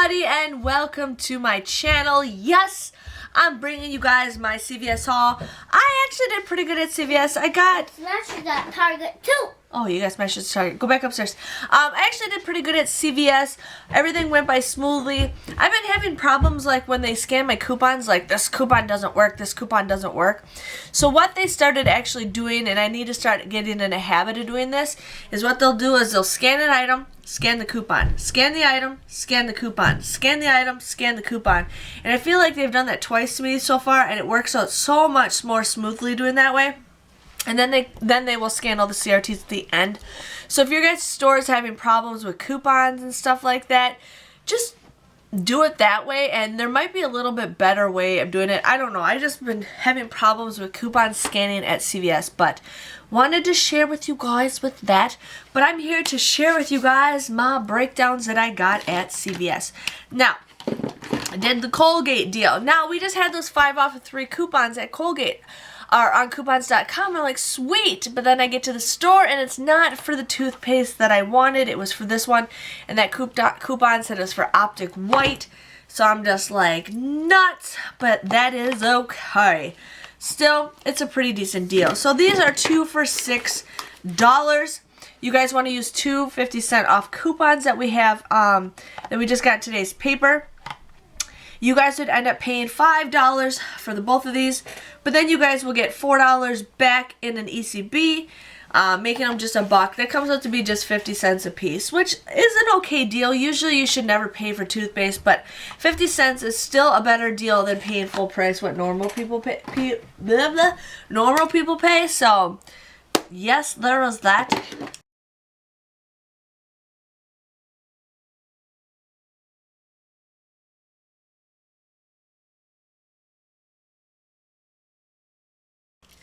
everybody and welcome to my channel. Yes, I'm bringing you guys my CVS haul. I actually did pretty good at CVS. I got Smashed at Target too. Oh, you guys smashed at Target. Go back upstairs. I actually did pretty good at CVS. Everything went by smoothly. I've been having problems like when they scan my coupons, like this coupon doesn't work, this coupon doesn't work. So what they started actually doing, and I need to start getting in a habit of doing this, is what they'll do is they'll scan an item, scan the coupon, scan the item, scan the coupon, scan the item, scan the coupon. And I feel like they've done that twice to me so far, and it works out so much more smoothly doing that way. And then they will scan all the CRTs at the end. So if your guys' store is having problems with coupons and stuff like that, just do it that way, and there might be a little bit better way of doing it. I don't know. I just been having problems with coupon scanning at CVS, but wanted to share with you guys with that. But I'm here to share with you guys my breakdowns that I got at CVS. Now, I did the Colgate deal. Now, we just had those 5 off of 3 coupons at Colgate. Are on coupons.com. I'm like, sweet, but then I get to the store and it's not for the toothpaste that I wanted. It was for this one, and that coupon said it was for Optic White, so I'm just like, nuts, but that is okay. Still, it's a pretty decent deal. So these are 2 for $6. You guys want to use 2 50-cent off coupons that we have, that we just got in today's paper. You guys would end up paying $5 for the both of these, but then you guys will get $4 back in an ECB, making them just $1. That comes out to be just 50 cents a piece, which is an okay deal. Usually you should never pay for toothpaste, but 50 cents is still a better deal than paying full price what normal people pay. Normal people pay. So yes, there was that.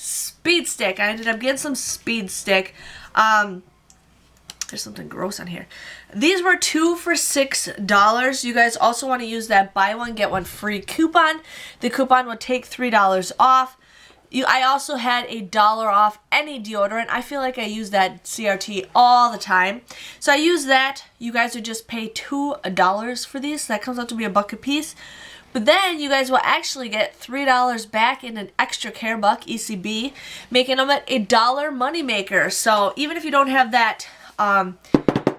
Speed stick. I ended up getting some speed stick. There's something gross on here. These were 2 for $6. You guys also want to use that buy one get one free coupon. The coupon would take $3 off. I also had $1 off any deodorant. I feel like I use that CRT all the time. So I use that. You guys would just pay $2 for these. So that comes out to be $1 a piece. But then you guys will actually get $3 back in an extra care buck ECB, making them a $1 moneymaker. So even if you don't have that $1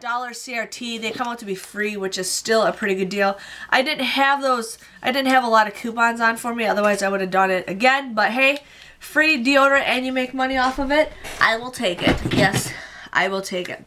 CRT, they come out to be free, which is still a pretty good deal. I didn't have a lot of coupons on for me, otherwise I would have done it again. But hey, free deodorant and you make money off of it, I will take it. Yes, I will take it.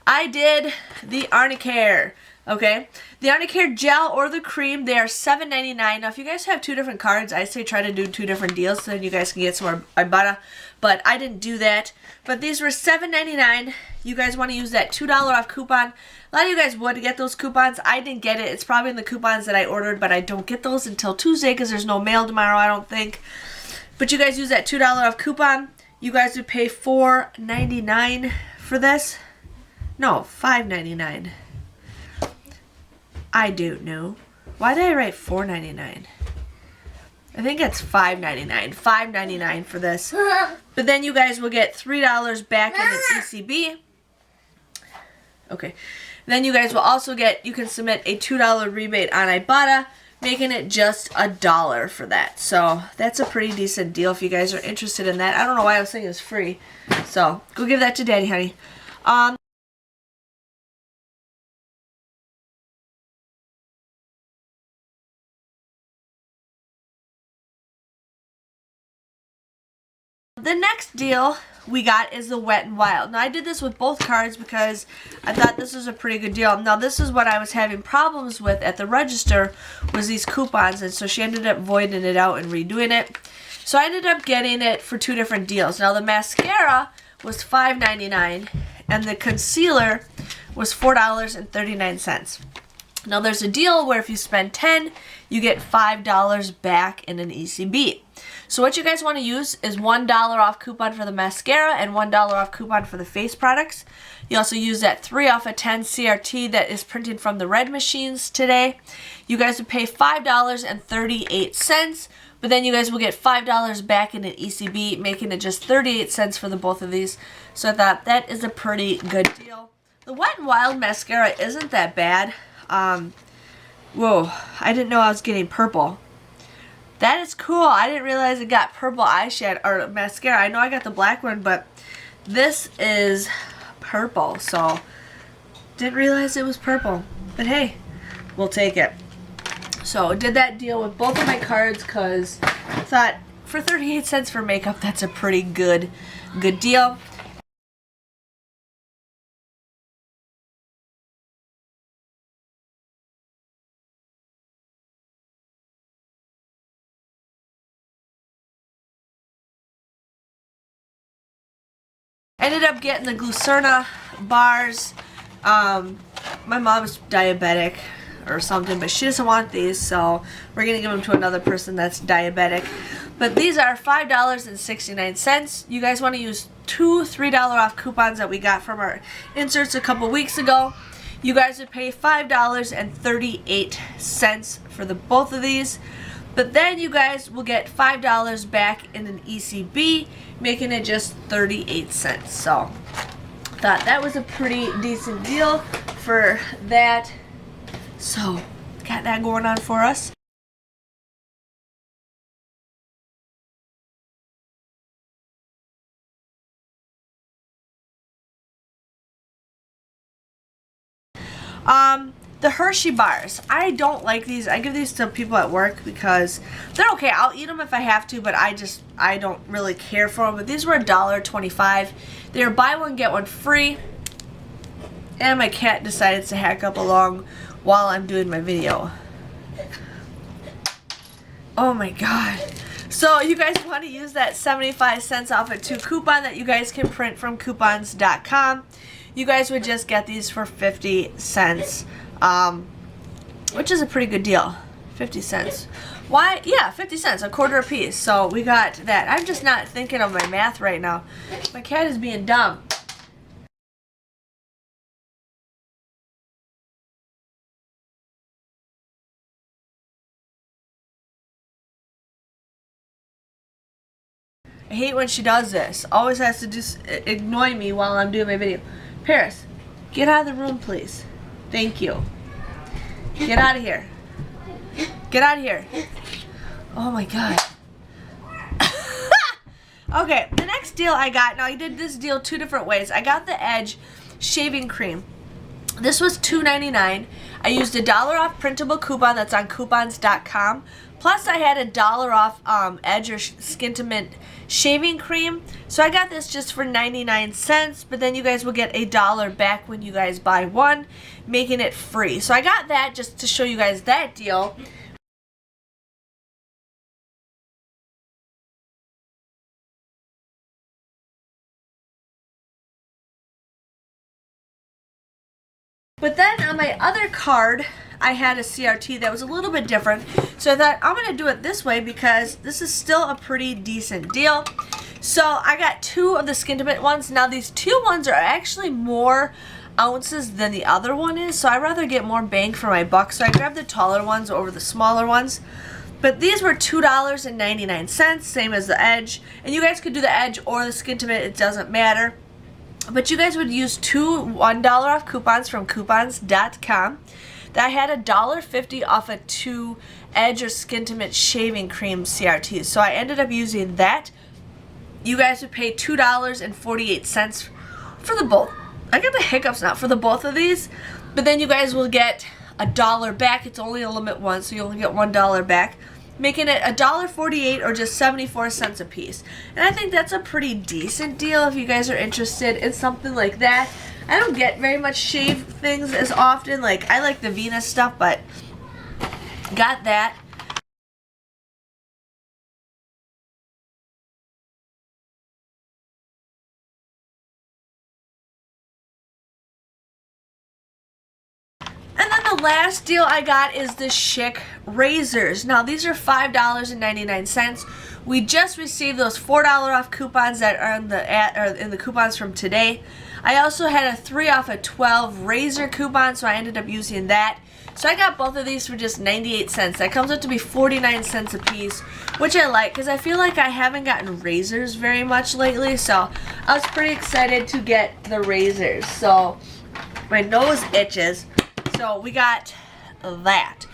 I did the Arnicare, okay? The Arnicare gel or the cream, they are $7.99. Now, if you guys have 2 different cards, I say try to do 2 different deals so then you guys can get some more Ibotta, but I didn't do that. But these were $7.99. You guys want to use that $2 off coupon. A lot of you guys would get those coupons. I didn't get it. It's probably in the coupons that I ordered, but I don't get those until Tuesday because there's no mail tomorrow, I don't think. But you guys use that $2 off coupon. You guys would pay $4.99 for this. No, $5.99. I don't know. Why did I write $4.99? I think it's $5.99. $5.99 for this. But then you guys will get $3 back in an ECB. Okay. Then you guys will also get, you can submit a $2 rebate on Ibotta, making it just $1 for that. So that's a pretty decent deal if you guys are interested in that. I don't know why I was saying it's free. So go give that to Daddy, honey. The next deal we got is the Wet n Wild. Now, I did this with both cards because I thought this was a pretty good deal. Now, this is what I was having problems with at the register, was these coupons, and so she ended up voiding it out and redoing it. So I ended up getting it for 2 different deals. Now, the mascara was $5.99, and the concealer was $4.39. Now there's a deal where if you spend $10, you get $5 back in an ECB. So what you guys want to use is $1 off coupon for the mascara and $1 off coupon for the face products. You also use that 3 off of 10 CRT that is printed from the red machines today. You guys would pay $5.38, but then you guys will get $5 back in an ECB, making it just 38 cents for the both of these. So I thought that is a pretty good deal. The Wet n Wild mascara isn't that bad. Whoa, I didn't know I was getting purple. That is cool. I didn't realize it got purple eyeshadow or mascara. I know I got the black one, but this is purple, so didn't realize it was purple. But hey, we'll take it. So did that deal with both of my cards because I thought for 38 cents for makeup, that's a pretty good deal. Ended up getting the Glucerna bars. My mom's diabetic or something, but she doesn't want these, so we're going to give them to another person that's diabetic. But these are $5.69. You guys want to use 2 $3 off coupons that we got from our inserts a couple weeks ago. You guys would pay $5.38 for the both of these. But then you guys will get $5 back in an ECB, making it just 38 cents. So, thought that was a pretty decent deal for that. So, got that going on for us. The Hershey Bars. I don't like these. I give these to people at work because they're okay. I'll eat them if I have to, but I don't really care for them. But these were $1.25. They were buy one, get one free. And my cat decided to hack up along while I'm doing my video. Oh my god. So you guys want to use that 75 cents off a 2 coupon that you guys can print from coupons.com. You guys would just get these for 50 cents. Which is a pretty good deal. 50 cents. Why? Yeah, 50 cents, a quarter a piece. So we got that. I'm just not thinking of my math right now. My cat is being dumb. I hate when she does this. Always has to just ignore me while I'm doing my video. Paris, get out of the room, please. Thank you. Get out of here. Get out of here. Oh my god. Okay, the next deal I got, now I did this deal 2 different ways. I got the Edge shaving cream. This was $2.99. I used $1 off printable coupon that's on coupons.com. Plus I had $1 off Edge or Skintimate shaving cream. So I got this just for 99 cents, but then you guys will get $1 back when you guys buy one, making it free. So I got that just to show you guys that deal. But then on my other card, I had a CRT that was a little bit different. So I thought I'm going to do it this way because this is still a pretty decent deal. So I got 2 of the Skintimate ones. Now these 2 ones are actually more ounces than the other one is. So I'd rather get more bang for my buck. So I grabbed the taller ones over the smaller ones. But these were $2.99, same as the Edge. And you guys could do the Edge or the Skintimate, it doesn't matter. But you guys would use 2 $1 off coupons from coupons.com. That had $1.50 off of 2 Edge or Skintimate shaving cream CRTs. So I ended up using that. You guys would pay $2.48 for the both. I got the hiccups now for the both of these. But then you guys will get $1 back. It's only a limit one, so you only get $1 back, making it $1.48 or just 74 cents a piece. And I think that's a pretty decent deal if you guys are interested in something like that. I don't get very much shave things as often. Like, I like the Venus stuff, but got that. And then the last deal I got is the Schick razors. Now these are $5.99. We just received those $4 off coupons that are in the coupons from today. I also had a 3 off of 12 razor coupon, so I ended up using that. So I got both of these for just 98 cents. That comes up to be 49 cents a piece, which I like because I feel like I haven't gotten razors very much lately. So I was pretty excited to get the razors. So my nose itches. So we got that.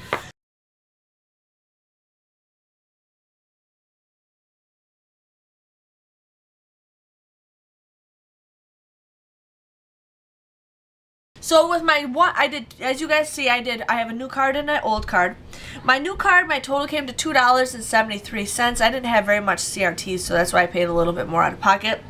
So with my as you guys see, I have a new card and an old card. My new card, my total came to $2.73. I didn't have very much CRTs, so that's why I paid a little bit more out of pocket.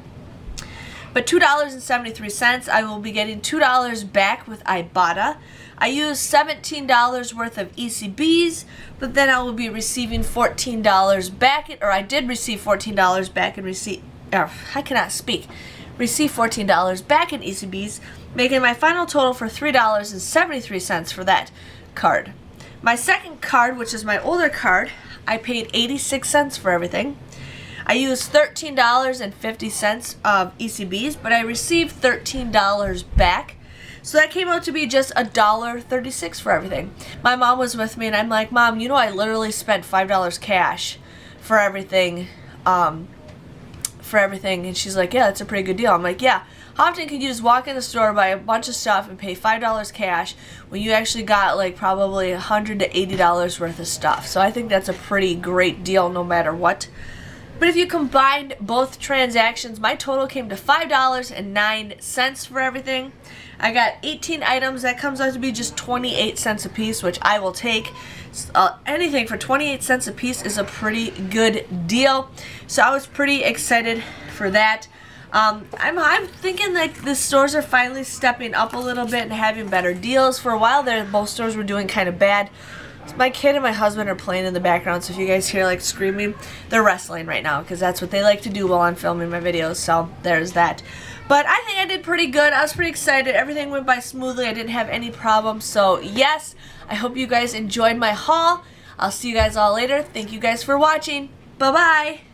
But $2.73, I will be getting $2 back with Ibotta. I used $17 worth of ECBs, but then I will be receiving $14 back, or I did receive $14 back in receipt. I cannot speak. Receive $14 back in ECBs, making my final total for $3.73 for that card. My second card, which is my older card, I paid 86 cents for everything. I used $13.50 of ECBs, but I received $13 back. So that came out to be just $1.36 for everything. My mom was with me, and I'm like, Mom, you know I literally spent $5 cash for everything. And she's like, yeah, that's a pretty good deal. I'm like, yeah. How often could you just walk in the store, buy a bunch of stuff, and pay $5 cash when you actually got like probably $100 to $80 worth of stuff? So I think that's a pretty great deal no matter what. But if you combined both transactions, my total came to $5.09 for everything. I got 18 items. That comes out to be just 28 cents a piece, which I will take. Anything for 28 cents a piece is a pretty good deal. So I was pretty excited for that. I'm thinking like the stores are finally stepping up a little bit and having better deals. For a while there, both stores were doing kind of bad. My kid and my husband are playing in the background, so if you guys hear like screaming, they're wrestling right now because that's what they like to do while I'm filming my videos, so there's that. But I think I did pretty good. I was pretty excited. Everything went by smoothly. I didn't have any problems, so yes, I hope you guys enjoyed my haul. I'll see you guys all later. Thank you guys for watching. Bye-bye.